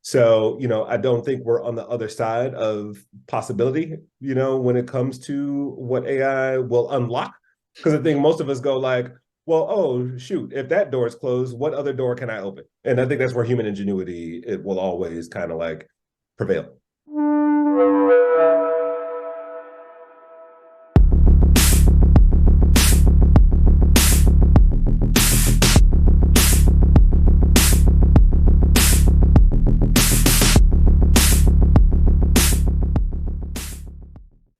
So, I don't think we're on the other side of possibility, when it comes to what AI will unlock. Because I think most of us go like, well, oh, shoot, if that door is closed, what other door can I open? And I think that's where human ingenuity, it will always kind of like prevail.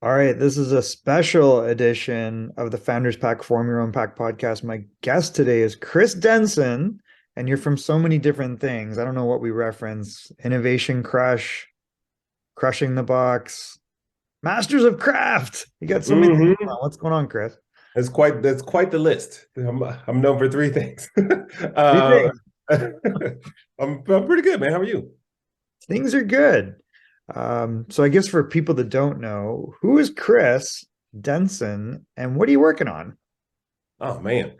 All right, this is a special edition of the Founders Pack Form Your Own Pack podcast. My guest today is Chris Denson, and you're from so many different things. I don't know what we reference. Innovation Crush, Crushing the Box, Masters of Craft. You got so many things going Mm-hmm. on. What's going on, Chris? That's quite the list. I'm known for three things. Three uh, things. I'm pretty good, man. How are you? Things are good. So I guess for people that don't know, who is Chris Denson and what are you working on? Oh man.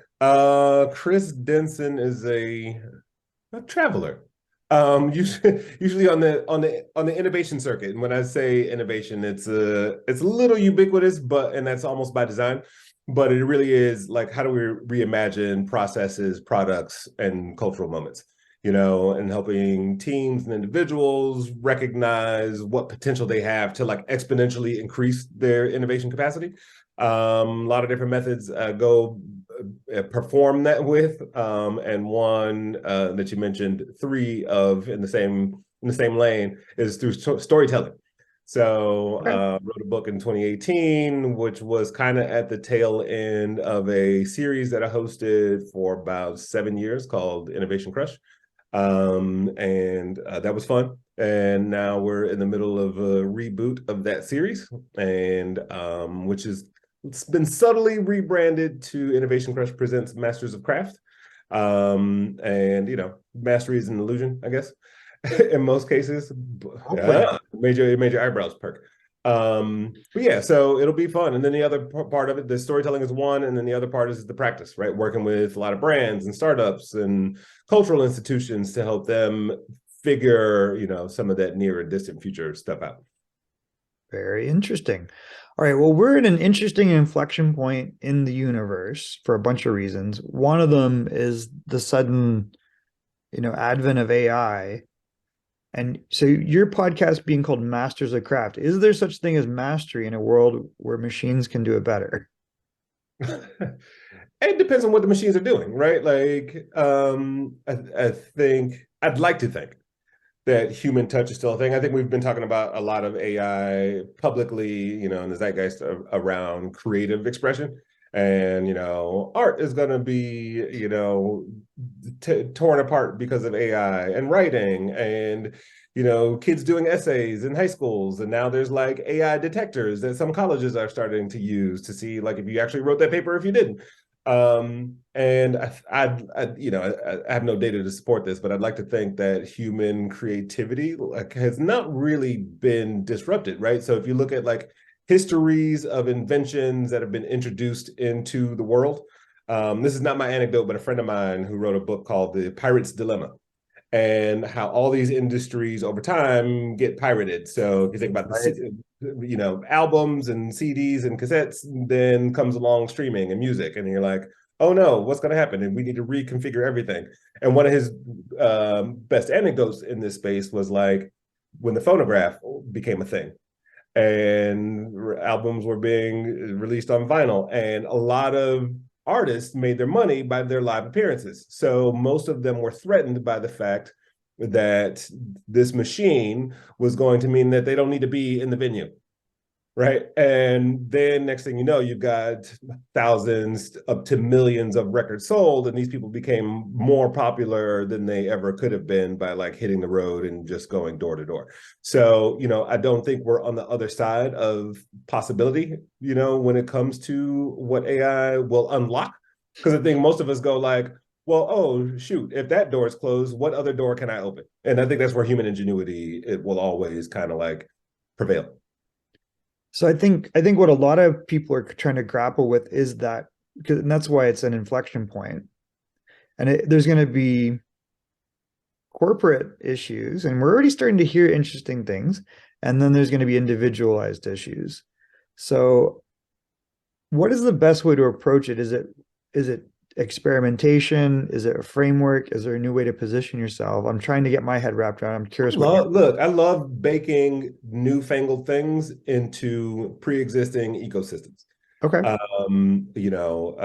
Chris Denson is a traveler. Usually on the innovation circuit. And when I say innovation, it's a little ubiquitous, and that's almost by design. But it really is like, how do we reimagine processes, products, and cultural moments? And helping teams and individuals recognize what potential they have to like exponentially increase their innovation capacity. A lot of different methods go perform that with, and one that you mentioned, three of in the same lane, is through storytelling. So Okay. wrote a book in 2018, which was kind of at the tail end of a series that I hosted for about 7 years called Innovation Crush. And that was fun. And now we're in the middle of a reboot of that series, and which is it's been subtly rebranded to Innovation Crush Presents Masters of Craft. And mastery is an illusion, I guess, in most cases. Hopefully not. Major eyebrows perk. But yeah, so it'll be fun. And then the other part of it, the storytelling is one, and then the other part is the practice, right? Working with a lot of brands and startups and cultural institutions to help them figure, some of that near and distant future stuff out. Very interesting. All right. Well, we're at an interesting inflection point in the universe for a bunch of reasons. One of them is the sudden, advent of AI. And so your podcast being called Masters of Craft, is there such thing as mastery in a world where machines can do it better? It depends on what the machines are doing, right? Like, I think I'd like to think that human touch is still a thing. I think we've been talking about a lot of AI publicly, in the zeitgeist around creative expression. And, art is going to be, torn apart because of AI, and writing, and, kids doing essays in high schools. And now there's like AI detectors that some colleges are starting to use to see like if you actually wrote that paper, if you didn't. And I have no data to support this, but I'd like to think that human creativity like has not really been disrupted, right? So if you look at like histories of inventions that have been introduced into the world, this is not my anecdote, but a friend of mine who wrote a book called The Pirate's Dilemma, and how all these industries over time get pirated. So if you think about Right. albums and CDs and cassettes, then comes along streaming and music, and you're like, oh no, what's going to happen? And we need to reconfigure everything. And one of his best anecdotes in this space was like when the phonograph became a thing, and albums were being released on vinyl, and a lot of artists made their money by their live appearances. So most of them were threatened by the fact that this machine was going to mean that they don't need to be in the venue, right? And then next thing you know, you've got thousands up to millions of records sold, and these people became more popular than they ever could have been by like hitting the road and just going door to door. So, I don't think we're on the other side of possibility, when it comes to what AI will unlock. Because I think most of us go like, well, oh shoot, if that door is closed, what other door can I open? And I think that's where human ingenuity, it will always kind of like prevail. So I think what a lot of people are trying to grapple with is that, because and that's why it's an inflection point. And there's going to be corporate issues, and we're already starting to hear interesting things. And then there's going to be individualized issues. So, what is the best way to approach it? Is it experimentation? Is it a framework? Is there a new way to position yourself? I'm trying to get my head wrapped around. I'm curious what you Look, I love baking newfangled things into pre-existing ecosystems. Okay. You know,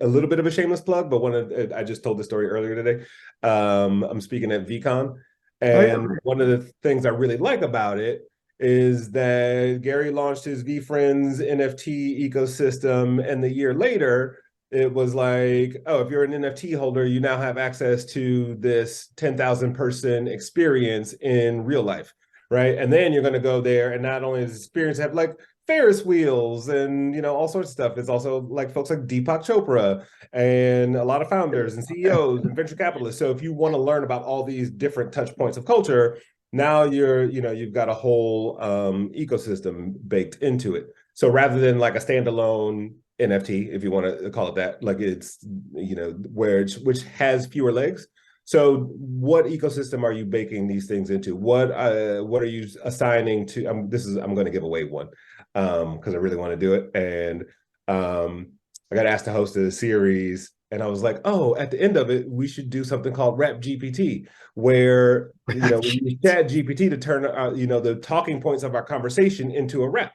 a little bit of a shameless plug, but I just told the story earlier today. I'm speaking at VCon, Oh yeah. and one of the things I really like about it is that Gary launched his VFriends NFT ecosystem, and the year later, it was like, oh, if you're an NFT holder, you now have access to this 10,000 person experience in real life, right? And then you're going to go there, and not only is experience have like Ferris wheels and all sorts of stuff. It's also like folks like Deepak Chopra and a lot of founders and CEOs and venture capitalists. So if you want to learn about all these different touch points of culture, now you've got a whole ecosystem baked into it. So rather than like a standalone NFT, if you want to call it that, like it's which has fewer legs. So what ecosystem are you baking these things into? What are you assigning to? I'm going to give away one because I really want to do it. And I got asked to host a series, and I was like, oh, at the end of it, we should do something called Rap GPT, where we use Chat GPT to turn the talking points of our conversation into a rap.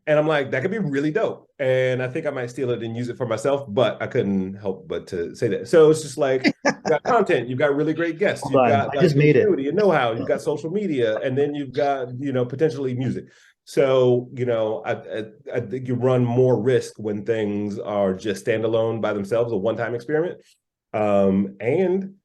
And I'm like, that could be really dope. And I think I might steal it and use it for myself, but I couldn't help but to say that. So it's just like, you've got content, you've got really great guests, Hold you've on. got I like just made it. ingenuity and know-how, you've got social media, and then you've got, potentially music. So, I think you run more risk when things are just standalone by themselves, a one-time experiment. And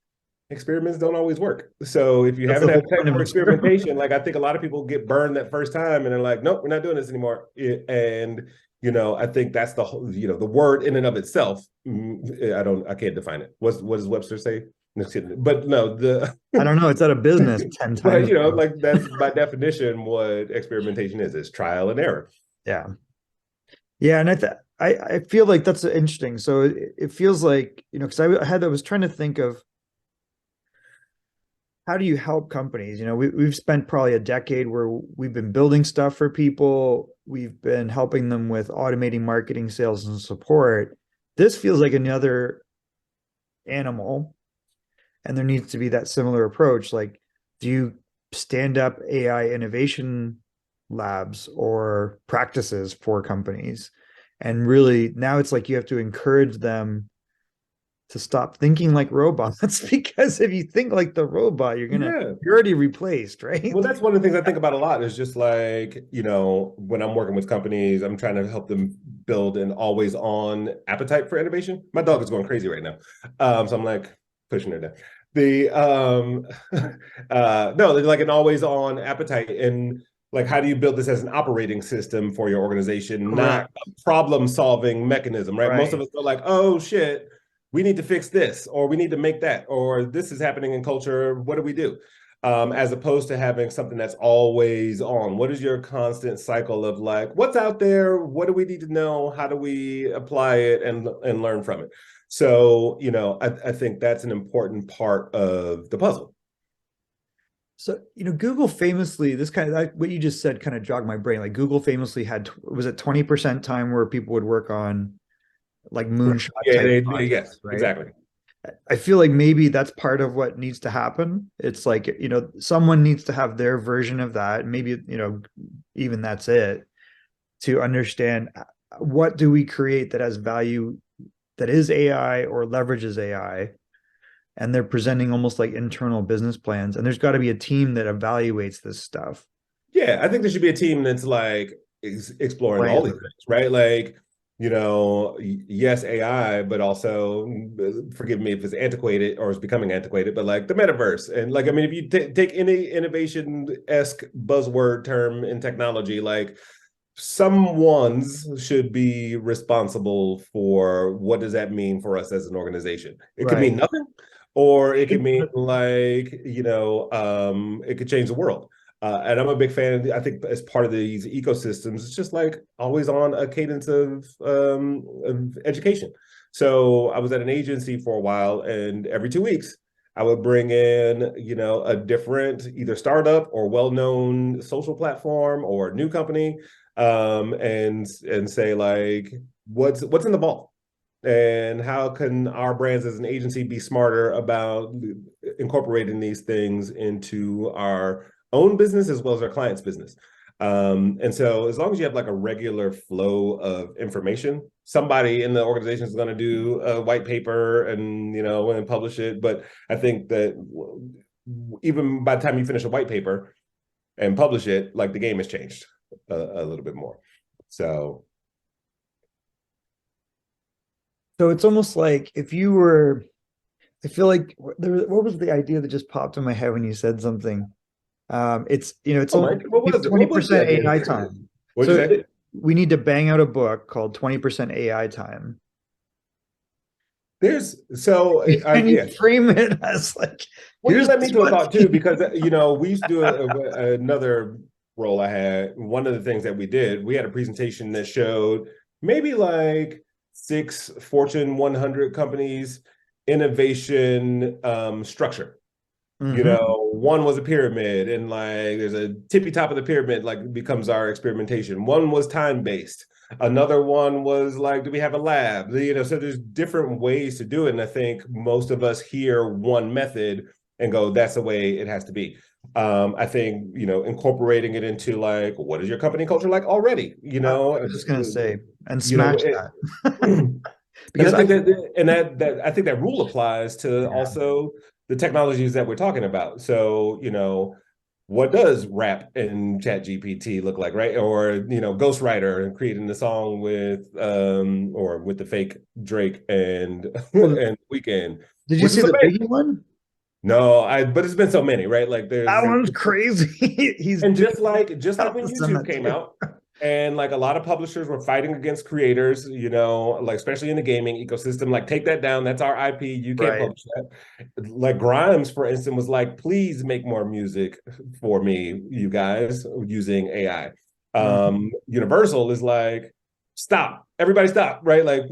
experiments don't always work. So if you That's haven't the had whole tech point of for experiment. experimentation, like I think a lot of people get burned that first time and they're like, nope, we're not doing this anymore. And I think that's the whole, the word in and of itself. I can't define it. What does Webster say? But no, I don't know. It's out of business 10 but times ago. like that's by definition what experimentation is trial and error. Yeah. Yeah. And I feel like that's interesting. So it feels like, because I was trying to think of how do you help companies? We've spent probably a decade where we've been building stuff for people. We've been helping them with automating marketing, sales, and support. This feels like another animal, and there needs to be that similar approach. Like, do you stand up AI innovation labs or practices for companies? And really, now it's like you have to encourage them to stop thinking like robots because if you think like the robot, Yeah. you're already replaced, right? Well, that's one of the things I think about a lot is just like, when I'm working with companies, I'm trying to help them build an always on appetite for innovation. My dog is going crazy right now. So I'm like pushing her down. The no, like an always on appetite. And like, how do you build this as an operating system for your organization, not Correct. a problem solving mechanism, right? Most of Right. us are like, oh shit, we need to fix this, or we need to make that, or this is happening in culture. What do we do? As opposed to having something that's always on. What is your constant cycle of like, what's out there? What do we need to know? How do we apply it and learn from it? So, I think that's an important part of the puzzle. So, Google famously, this kind of like what you just said kind of jogged my brain. Like Google famously had, was it 20% time where people would work on like moonshot Yeah, type yes, projects, right? exactly. I feel like maybe that's part of what needs to happen. It's like, someone needs to have their version of that. Maybe, even that's it to understand what do we create that has value that is AI or leverages AI. And they're presenting almost like internal business plans. And there's got to be a team that evaluates this stuff. Yeah, I think there should be a team that's like exploring all these things, right? Like, yes, AI, but also forgive me if it's antiquated or it's becoming antiquated, but like the metaverse. And like, I mean, if you take any innovation-esque buzzword term in technology, like someone's should be responsible for what does that mean for us as an organization. It could mean Right. nothing, or it could mean like, it could change the world. And I'm a big fan. I think as part of these ecosystems, it's just like always on a cadence of education. So I was at an agency for a while, and every 2 weeks, I would bring in, you know, a different either startup or well-known social platform or new company, and say like, what's in the vault? And how can our brands as an agency be smarter about incorporating these things into our own business as well as our clients' business? And so as long as you have like a regular flow of information, somebody in the organization is going to do a white paper and, you know, and publish it. But I think that even by the time you finish a white paper and publish it, like the game has changed a little bit more. So it's almost like if you were, I feel like what was the idea that just popped in my head when you said something? It's, you know, it's only what was it? 20% AI time. What'd you say? We need to bang out a book called 20% AI time. There's so And you frame it as like, well, you here's led me this to a one. thought too, because you know, we used to do another role I had. One of the things that we had a presentation that showed maybe like 6 Fortune 100 companies innovation structure. You know, one was a pyramid, and like there's a tippy top of the pyramid, like becomes our experimentation. One was time-based. Another one was like, do we have a lab? You know, so there's different ways to do it. And I think most of us hear one method and go, that's the way it has to be. I think, you know, incorporating it into like, what is your company culture like already? You know, I was just gonna say, and you know, smash that. because I think that I think that rule applies to also the technologies that we're talking about. So, you know, what does rap and chat GPT look like, right? Or, you know, Ghostwriter and creating the song with or with the fake Drake and and Weeknd. Did you see the Biggie one? No, but it's been so many, right? Like that one's crazy. And just like when YouTube came out, and like a lot of publishers were fighting against creators, you know, like especially in the gaming ecosystem, like take that down. That's our IP. You can't publish that. Like Grimes, for instance, was like, please make more music for me, you guys, using AI. Universal is like, stop, everybody stop, right? Like,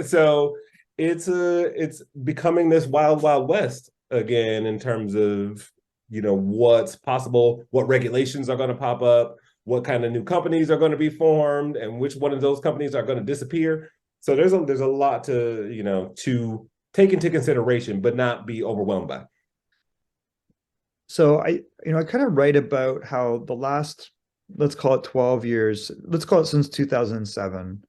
so it's becoming this wild, wild west again in terms of, you know, what's possible, what regulations are going to pop up, what kind of new companies are going to be formed, and which one of those companies are going to disappear. So there's a lot to, you know, to take into consideration, but not be overwhelmed by. So I kind of write about how the last, let's call it 12 years, let's call it since 2007,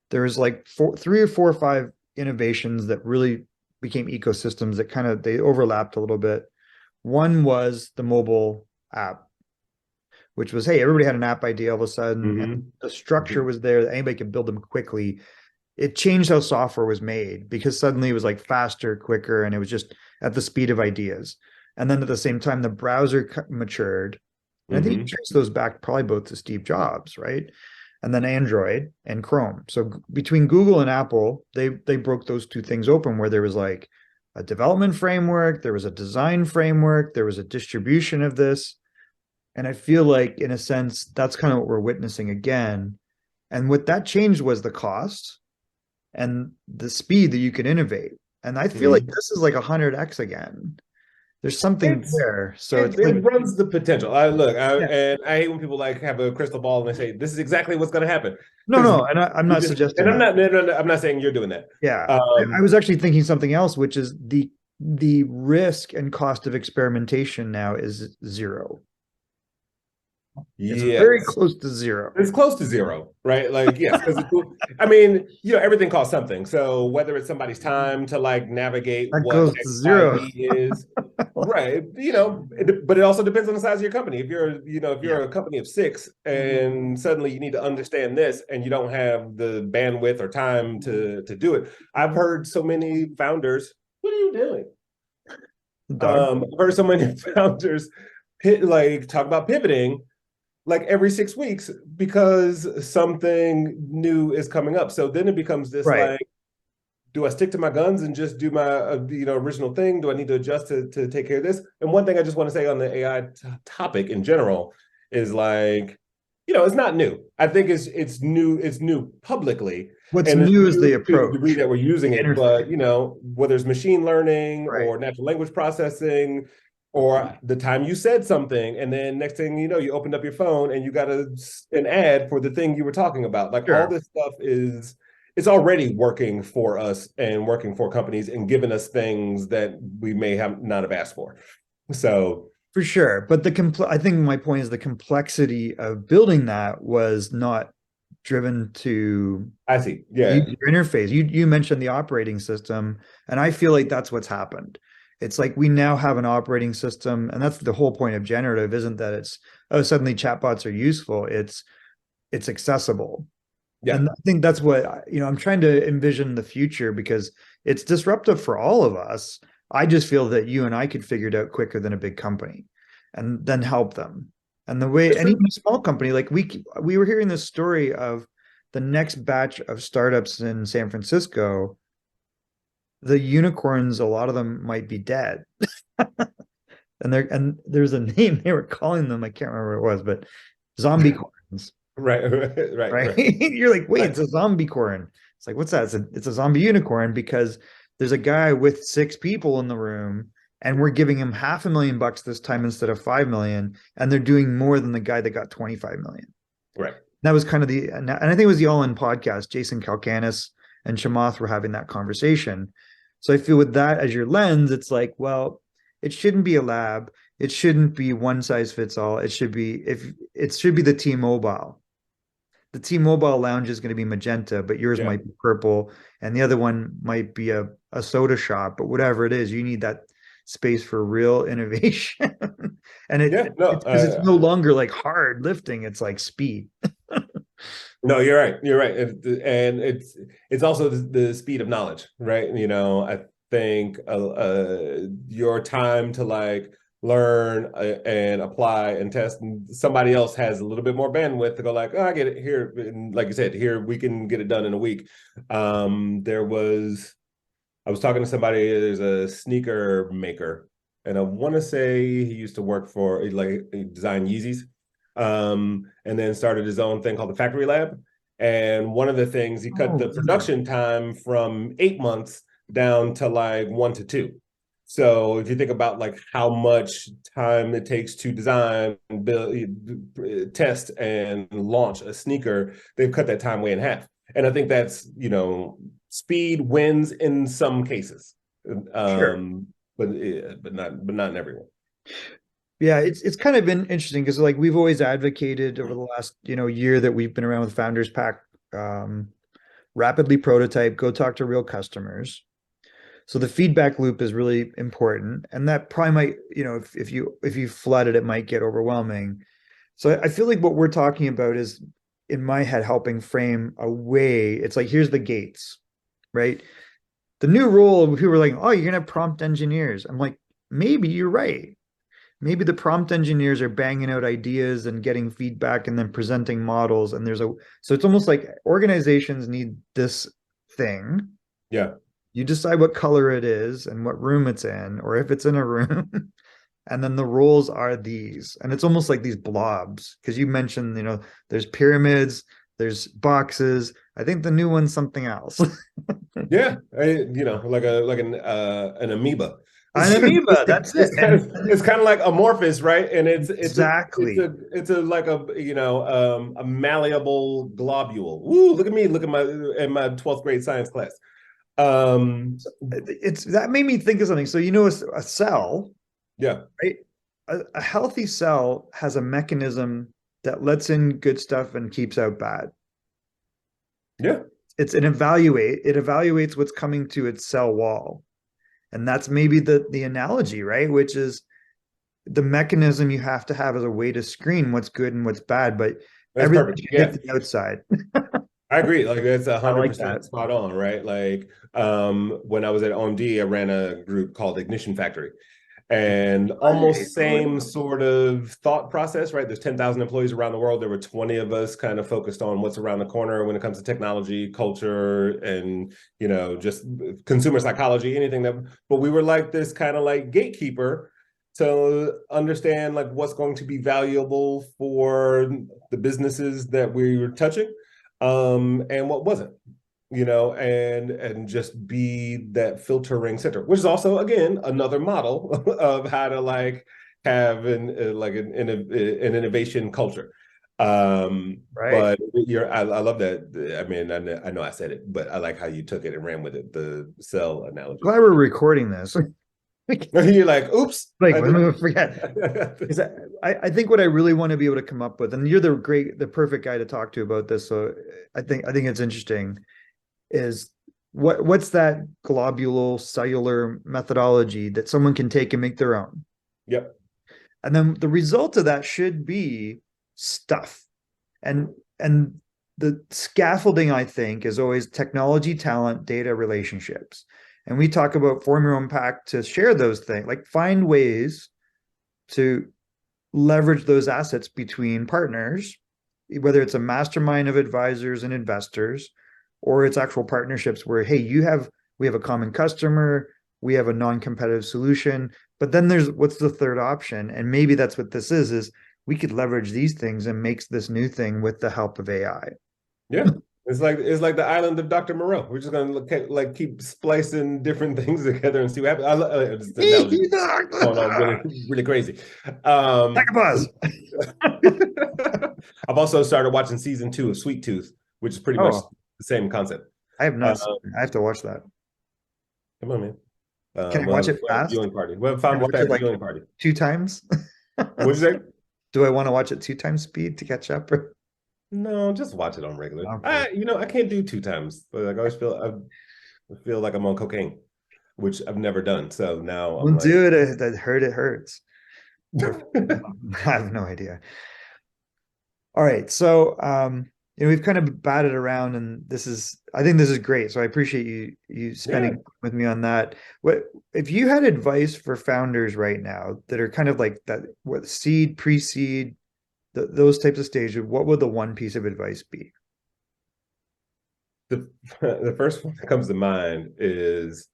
there's like 3 or 4 or 5 innovations that really became ecosystems that kind of, they overlapped a little bit. One was the mobile app, which was, hey, everybody had an app idea all of a sudden, and the structure was there that anybody could build them quickly. It changed how software was made because suddenly it was like faster, quicker, and it was just at the speed of ideas. And then at the same time, the browser matured. And I think you trace those back probably both to Steve Jobs, right? And then Android and Chrome. So between Google and Apple, they broke those two things open, where there was like a development framework, there was a design framework, there was a distribution of this. And I feel like, in a sense, that's kind of what we're witnessing again. And what that changed was the cost and the speed that you can innovate. And I feel like this is like 100x again. There's something there. So it runs the potential. And I hate when people like have a crystal ball and they say this is exactly what's going to happen. No, and I'm not suggesting. And I'm not saying you're doing that. Yeah, I was actually thinking something else, which is the risk and cost of experimentation now is zero. It's very close to zero. It's close to zero, right? Like, yes, because I mean, you know, everything costs something. So whether it's somebody's time to like navigate that what goes to zero is, right? You know, but it also depends on the size of your company. If you're a company of 6 and suddenly you need to understand this and you don't have the bandwidth or time to do it. I've heard so many founders, what are you doing? I've heard so many founders talk about pivoting like every 6 weeks because something new is coming up. So then it becomes this like, do I stick to my guns and just do my original thing? Do I need to adjust to take care of this? And one thing I just want to say on the AI topic in general is like, it's not new. I think it's new. It's new publicly, What's and it's new is new the to the degree approach, that we're using the it. interface. But whether it's machine learning Right. or natural language processing, or the time you said something, and then next thing you know, you opened up your phone and you got an ad for the thing you were talking about. Like all Sure. this stuff it's already working for us and working for companies and giving us things that we may have not have asked for. So For sure. But I think my point is the complexity of building that was not driven to I see. the Yeah. user interface. You mentioned the operating system, and I feel like that's what's happened. It's like we now have an operating system, and that's the whole point of generative, isn't that it's, oh, suddenly chatbots are useful. It's accessible. Yeah. And I think that's what, I'm trying to envision the future because it's disruptive for all of us. I just feel that you and I could figure it out quicker than a big company and then help them. And the way, That's and even true. a small company, like we were hearing this story of the next batch of startups in San Francisco, the unicorns, a lot of them might be dead. And there's a name they were calling them, I can't remember what it was, but zombie corns. Right. Right. Right? Right. You're like, wait, Right. it's a zombie corn. It's like, what's that? It's a zombie unicorn because there's a guy with 6 people in the room and we're giving him $500,000 this time instead of 5 million, and they're doing more than the guy that got 25 million. Right. That was kind of and I think it was the All In podcast. Jason Kalkanis and Chamath were having that conversation. So I feel with that as your lens, it's like, well, it shouldn't be a lab. It shouldn't be one size fits all. It should be the T-Mobile. The T-Mobile lounge is going to be magenta, but yours Yeah. might be purple, and the other one might be a soda shop. But whatever it is, you need that space for real innovation. And Yeah. No. it's because it's no longer like hard lifting; it's like speed. No, you're right. You're right. And it's also the speed of knowledge, right? I think your time to like learn and apply and test, and somebody else has a little bit more bandwidth to go like, oh, I get it here. And like you said, here we can get it done in a week. I was talking to somebody, there's a sneaker maker, and I want to say he used to work for like design Yeezys, and then started his own thing called the Factory Lab. And one of the things, he cut Oh, the production time from 8 months down to like 1 to 2. So if you think about like how much time it takes to design, build, test, and launch a sneaker, they've cut that time way in half. And I think that's, speed wins in some cases, sure. but not in everyone. Yeah, it's kind of been interesting because like we've always advocated over the last year that we've been around with Founders Pack, rapidly prototype, go talk to real customers. So the feedback loop is really important, and that probably might, if you flood it, it might get overwhelming. So I feel like what we're talking about is in my head helping frame a way. It's like here's the gates, right? The new role, people are like, oh, you're gonna have prompt engineers. I'm like, maybe you're right. Maybe the prompt engineers are banging out ideas and getting feedback and then presenting models. And so it's almost like organizations need this thing. Yeah. You decide what color it is and what room it's in, or if it's in a room. And then the roles are these. And it's almost like these blobs. Because you mentioned, there's pyramids, there's boxes. I think the new one's something else. Yeah. Like an amoeba. An amoeba, that's it. It's kind of like amorphous, right? And Exactly. it's a like a malleable globule. Woo, look at me, look at my 12th grade science class. It's that made me think of something. So a cell, Yeah. right? A healthy cell has a mechanism that lets in good stuff and keeps out bad. Yeah. It evaluates what's coming to its cell wall. And that's maybe the analogy, right? Which is the mechanism you have to have as a way to screen what's good and what's bad, but That's everything perfect. should Yeah. hit the outside. I agree. Like that's I like 100% that. spot on, right? Like when I was at OMD, I ran a group called Ignition Factory, and Right. almost same sort of thought process, right? There's 10,000 employees around the world. There were 20 of us kind of focused on what's around the corner when it comes to technology, culture, and just consumer psychology, anything that. But we were like this kind of like gatekeeper to understand like what's going to be valuable for the businesses that we were touching, and what wasn't, and just be that filtering center, which is also again another model of how to like have an innovation culture. Right. But I love that. I mean, I know I said it, but I like how you took it and ran with it, the cell analogy. Glad we're recording this. You're like, oops, Like, I let did. me forget. Because I think what I really want to be able to come up with, and you're the perfect guy to talk to about this. So I think it's interesting, is what's that globule cellular methodology that someone can take and make their own? Yep. And then the result of that should be stuff. And the scaffolding, I think, is always technology, talent, data, relationships. And we talk about form your own pack to share those things, like find ways to leverage those assets between partners, whether it's a mastermind of advisors and investors, or it's actual partnerships where, hey, we have a common customer, we have a non-competitive solution, but then there's what's the third option? And maybe that's what this is we could leverage these things and make this new thing with the help of AI. Yeah. It's like the island of Dr. Moreau. We're just gonna look at, like keep splicing different things together and see what happens. This analogy going on really, really crazy. Take a pause. I've also started watching season 2 of Sweet Tooth, which is pretty much Oh, the same concept. I have Uh, not seen it. I have to watch that. Come on, man. Can I We'll have watch a it fast? viewing party. We'll have a Can I Founders watch it Pack like viewing party. 2 times? What'd you say? Do I want to watch it 2 times speed to catch up? No, just watch it on regular. Okay. I can't do 2 times. But like, I always I feel like I'm on cocaine, which I've never done. So now I'm Don't like, do it. That hurt. It hurts. I have no idea. All right. So, we've kind of batted around, and I think this is great. So I appreciate you yeah. spending time with me on that. What if you had advice for founders right now that are kind of like that, what seed, pre-seed, those types of stages, what would the one piece of advice be? The the first one that comes to mind is,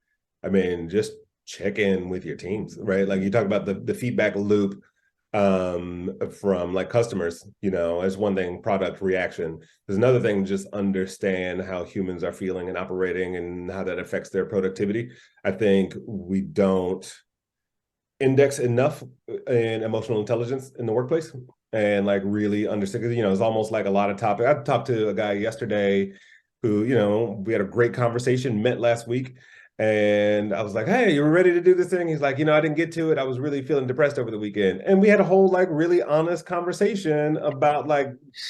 I mean, just check in with your teams, right? Like you talk about the feedback loop from like customers, as one thing, product reaction. There's another thing, just understand how humans are feeling and operating and how that affects their productivity. I think we don't index enough in emotional intelligence in the workplace and like really understand, it's almost like a lot of topic. I talked to a guy yesterday who, we had a great conversation, met last week. And I was like, hey, you were ready to do this thing? He's like, I didn't get to it. I was really feeling depressed over the weekend. And we had a whole like really honest conversation about like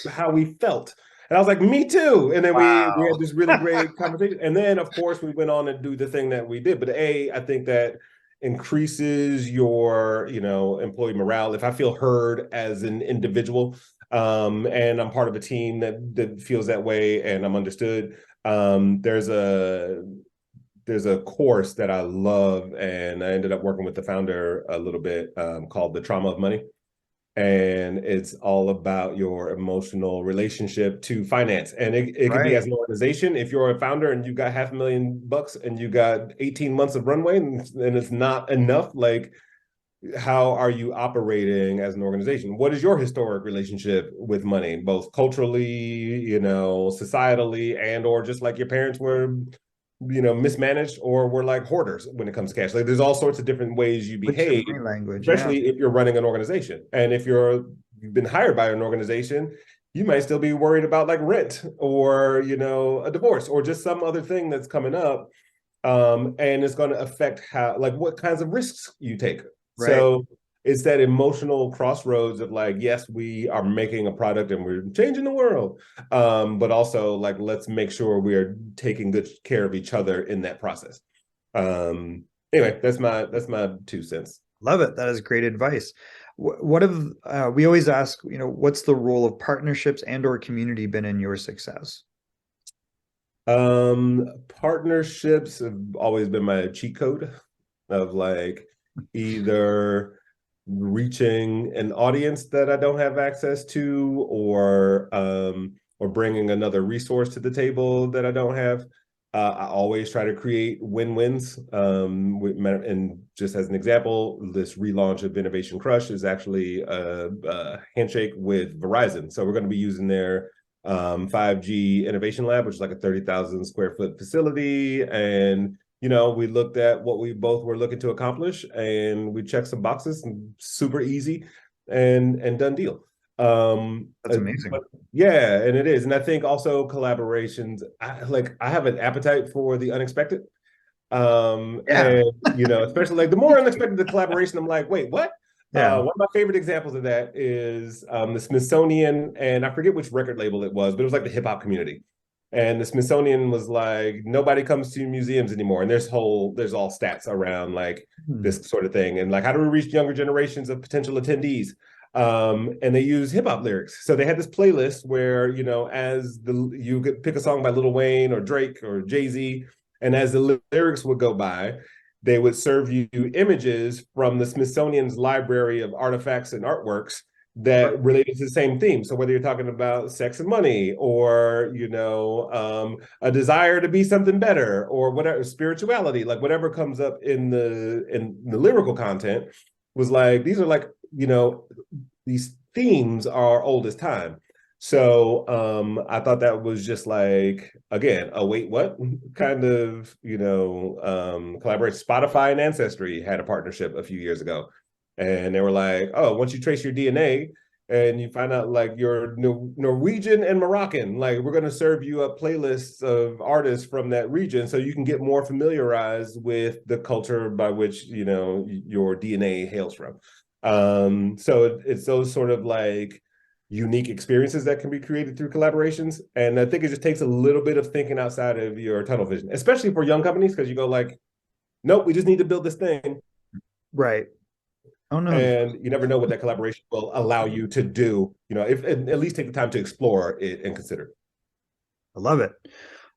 how we felt. And I was like, me too. And then we Wow. had this really great conversation. And then of course we went on and do the thing that we did. But I think that increases your, employee morale. If I feel heard as an individual, and I'm part of a team that feels that way and I'm understood. There's a course that I love, and I ended up working with the founder a little bit, called The Trauma of Money. And it's all about your emotional relationship to finance. And it could be as Right. an organization. If you're a founder and you've got $500,000 and you got 18 months of runway and it's not enough, like, how are you operating as an organization? What is your historic relationship with money, both culturally, societally, and or just like your parents were, mismanaged or were like hoarders when it comes to cash? Like there's all sorts of different ways you What's your behave, money language? Yeah. especially if you're running an organization. And if you've been hired by an organization, you might still be worried about like rent or, a divorce or just some other thing that's coming up. And it's going to affect what kinds of risks you take. Right. So it's that emotional crossroads of like, yes, we are making a product and we're changing the world, but also like, let's make sure we are taking good care of each other in that process. Anyway, that's my 2 cents. Love it. That is great advice. What have we always ask, what's the role of partnerships and or community been in your success? Partnerships have always been my cheat code of like either reaching an audience that I don't have access to, or bringing another resource to the table that I don't have. I always try to create win-wins. And just as an example, this relaunch of Innovation Crush is actually a handshake with Verizon. So we're going to be using their 5G Innovation Lab, which is like a 30,000 square foot facility. And, you know, we looked at what we both were looking to accomplish, and we checked some boxes, and super easy and done deal. That's amazing. But yeah, and it is. And I think also collaborations, I have an appetite for the unexpected. Yeah. And you know, especially like the more unexpected the collaboration, I'm like, wait, what? Yeah. One of my favorite examples of that is the Smithsonian, and I forget which record label it was, but it was like the hip hop community. And the Smithsonian was like, nobody comes to museums anymore. And there's all stats around like Hmm. this sort of thing. And like, how do we reach younger generations of potential attendees? And they use hip hop lyrics. So they had this playlist where, you know, you could pick a song by Lil Wayne or Drake or Jay-Z, and as the lyrics would go by, they would serve you images from the Smithsonian's library of artifacts and artworks that related to the same theme. So whether you're talking about sex and money, or you know, a desire to be something better, or whatever, spirituality, like whatever comes up in the lyrical content, was like, these are like, you know, these themes are old as time. So I thought that was just like, again, a wait, what kind of, you know, collaboration. Spotify and Ancestry had a partnership a few years ago. And they were like, oh, once you trace your DNA and you find out like you're Norwegian and Moroccan, like we're going to serve you a playlist of artists from that region so you can get more familiarized with the culture by which, you know, your DNA hails from. So it's those sort of like unique experiences that can be created through collaborations. And I think it just takes a little bit of thinking outside of your tunnel vision, especially for young companies, because you go like, nope, we just need to build this thing. Right. Oh no. And you never know what that collaboration will allow you to do, you know, if at least take the time to explore it and consider. I love it.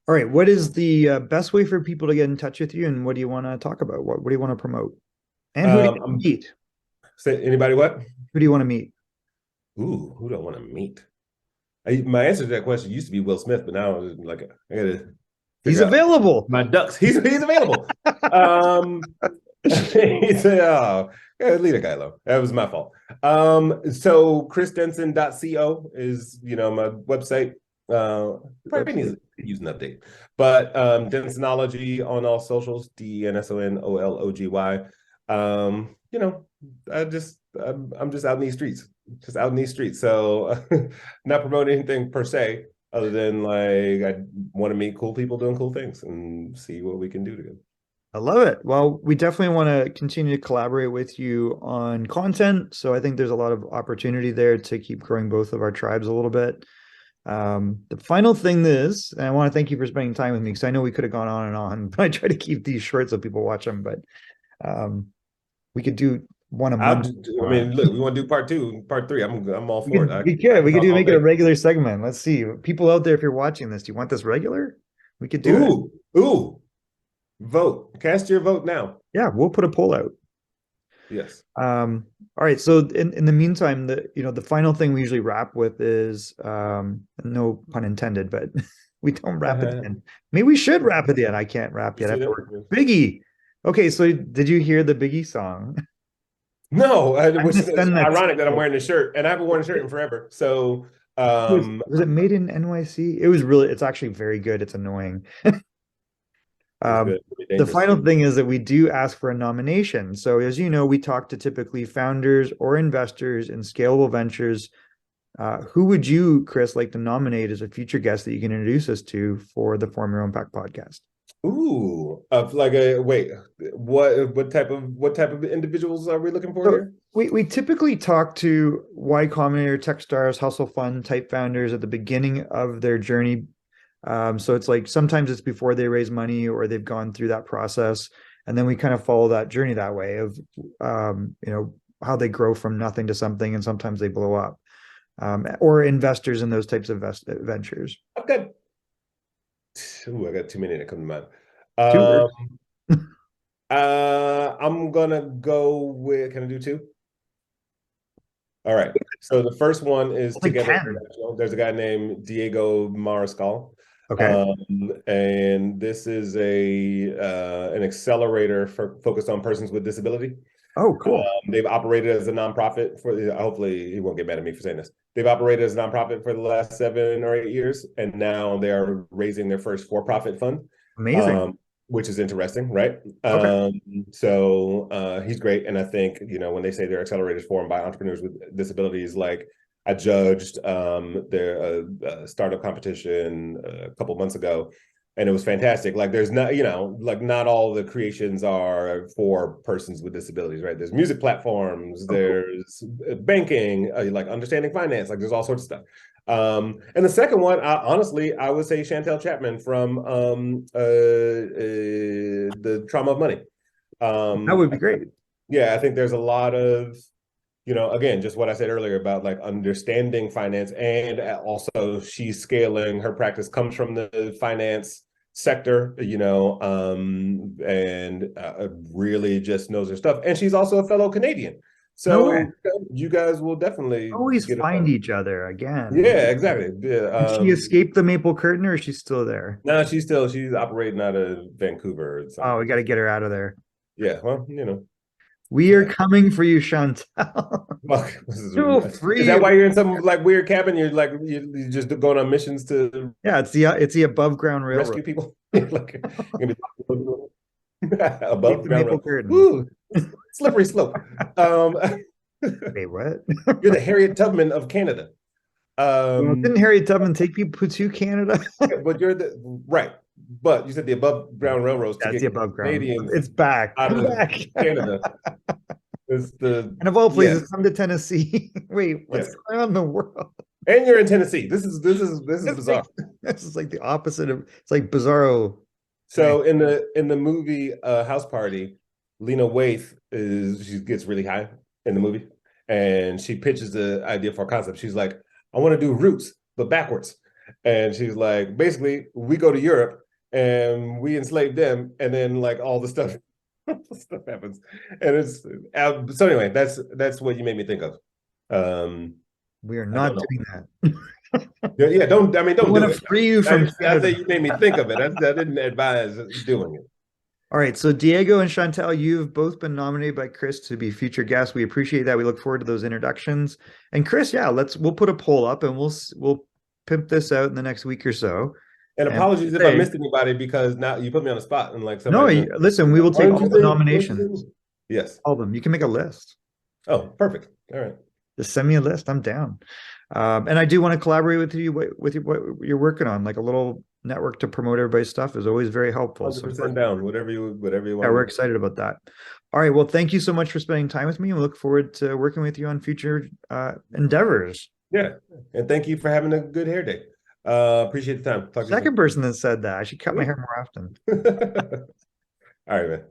All right. What is the best way for people to get in touch with you, and what do you want to talk about? What do you want to promote? And who do you meet? Say anybody what? Who do you want to meet? Ooh, who do I want to meet? My answer to that question used to be Will Smith, but now like I gotta He's figure out available. my ducks. He's available. He's leave a guy alone. That was my fault. So chrisdenson.co is, you know, my website. Probably needs to use an update. But Densonology on all socials, DENSONOLOGY. You know, I'm just out in these streets. Just out in these streets. So not promoting anything per se, other than like I want to meet cool people doing cool things and see what we can do together. I love it. Well, we definitely want to continue to collaborate with you on content. So I think there's a lot of opportunity there to keep growing both of our tribes a little bit. The final thing is, and I want to thank you for spending time with me, because I know we could have gone on and on, but I try to keep these short so people watch them. But we could do one a month. I mean, look, we want to do part 2, part 3. I'm all for it. We could make it a regular segment. Let's see. People out there, if you're watching this, do you want this regular? We could do it. Ooh. Vote. Cast your vote now. Yeah, we'll put a poll out. Yes. All right. So in the meantime, the final thing we usually wrap with is no pun intended, but we don't wrap at the end. Maybe we should wrap at the end. I can't wrap yet. Biggie. Okay, so did you hear the Biggie song? No, which is ironic that I'm wearing this shirt, and I haven't worn a shirt in forever. So was it made in NYC? It's actually very good. It's annoying. The final thing is that we do ask for a nomination. So as you know, we talk to typically founders or investors in scalable ventures. Who would you, Chris, like to nominate as a future guest that you can introduce us to for the Form Your Own Pack podcast? Ooh, what type of individuals are we looking for here? We typically talk to Y Combinator, Techstars, Hustle Fund type founders at the beginning of their journey. So it's like sometimes it's before they raise money or they've gone through that process, and then we kind of follow that journey that way of how they grow from nothing to something, and sometimes they blow up, or investors in those types of ventures. I got too many that come to mind. I'm gonna go with. Can I do 2? All right. So the first one is Together International. There's a guy named Diego Mariscal. Okay. And this is a an accelerator focused on persons with disability. Oh, cool. They've operated as a nonprofit for, hopefully he won't get mad at me for saying this. They've operated as a nonprofit for the last 7 or 8 years, and now they are raising their first for-profit fund, Amazing. which is interesting, right? Okay. So he's great, and I think when they say they're accelerators formed by entrepreneurs with disabilities, like I judged their startup competition a couple months ago, and it was fantastic. Like there's not, like not all the creations are for persons with disabilities, right? There's music platforms, Oh, cool. there's banking, like understanding finance, like there's all sorts of stuff. And the second one, honestly, I would say Chantel Chapman from the Trauma of Money. That would be great. Yeah, I think there's a lot of, again, just what I said earlier about like understanding finance, and also she's scaling, her practice comes from the finance sector, and really just knows her stuff. And she's also a fellow Canadian. No way. So you guys will definitely Always get find along. each other again. Yeah, exactly. Yeah, Did she escape the Maple Curtain or is she still there? no, she's operating out of Vancouver or Oh, something. we got to get her out of there. Yeah, well, We are yeah. coming for you, Chantal. Fuck, To is free that you. why you're in some like weird cabin? You're like you just going on missions to Yeah, it's the above ground railroad. rescue people? Like you're gonna be Escape above the ground Maple road. Curtain. Ooh, slippery slope. Um, Wait, what? you're the Harriet Tubman of Canada. Well, Um, didn't Harry Tubman take people to Canada? but you're the right. But you said the above ground railroads to That's the get above ground. Canadians It's back. out I'm of back. Canada. Is the And of all places, yes, come to Tennessee. Wait, what's yes. going on in the world? And you're in Tennessee. This is It's bizarre. like this is like the opposite of it's like bizarro. Right. So in the movie House Party, Lena Waithe she gets really high in the movie, and she pitches the idea for a concept. She's like, I want to do Roots but backwards, and she's like, basically, we go to Europe and we enslave them, and then like all the stuff, stuff happens, and it's so anyway. That's what you made me think of. Um, We are I don't not know. doing that. Yeah, don't. I mean, I don't want do to it. free you from I say Canada. you made me think of it. I didn't advise doing it. All right, so Diego and Chantal, you've both been nominated by Chris to be future guests. We appreciate that. We look forward to those introductions. And Chris, yeah, we'll put a poll up and we'll pimp this out in the next week or so. And And apologies if I say, missed anybody, because now you put me on the spot and like no, somebody's been, listen, we will why take don't you all the think? nominations, Yes. all of them. You can make a list. Oh, perfect. All right. Just send me a list. I'm down. And I do want to collaborate with you with what you're working on. Like a little network to promote everybody's stuff is always very helpful. So 100% down. Whatever you yeah, want we're to do. excited about that. All right. Well, thank you so much for spending time with me. We look forward to working with you on future endeavors. Yeah. And thank you for having a good hair day. Appreciate the time. Talk to you Second soon. person that said that. I should cut my hair more often. All right, man.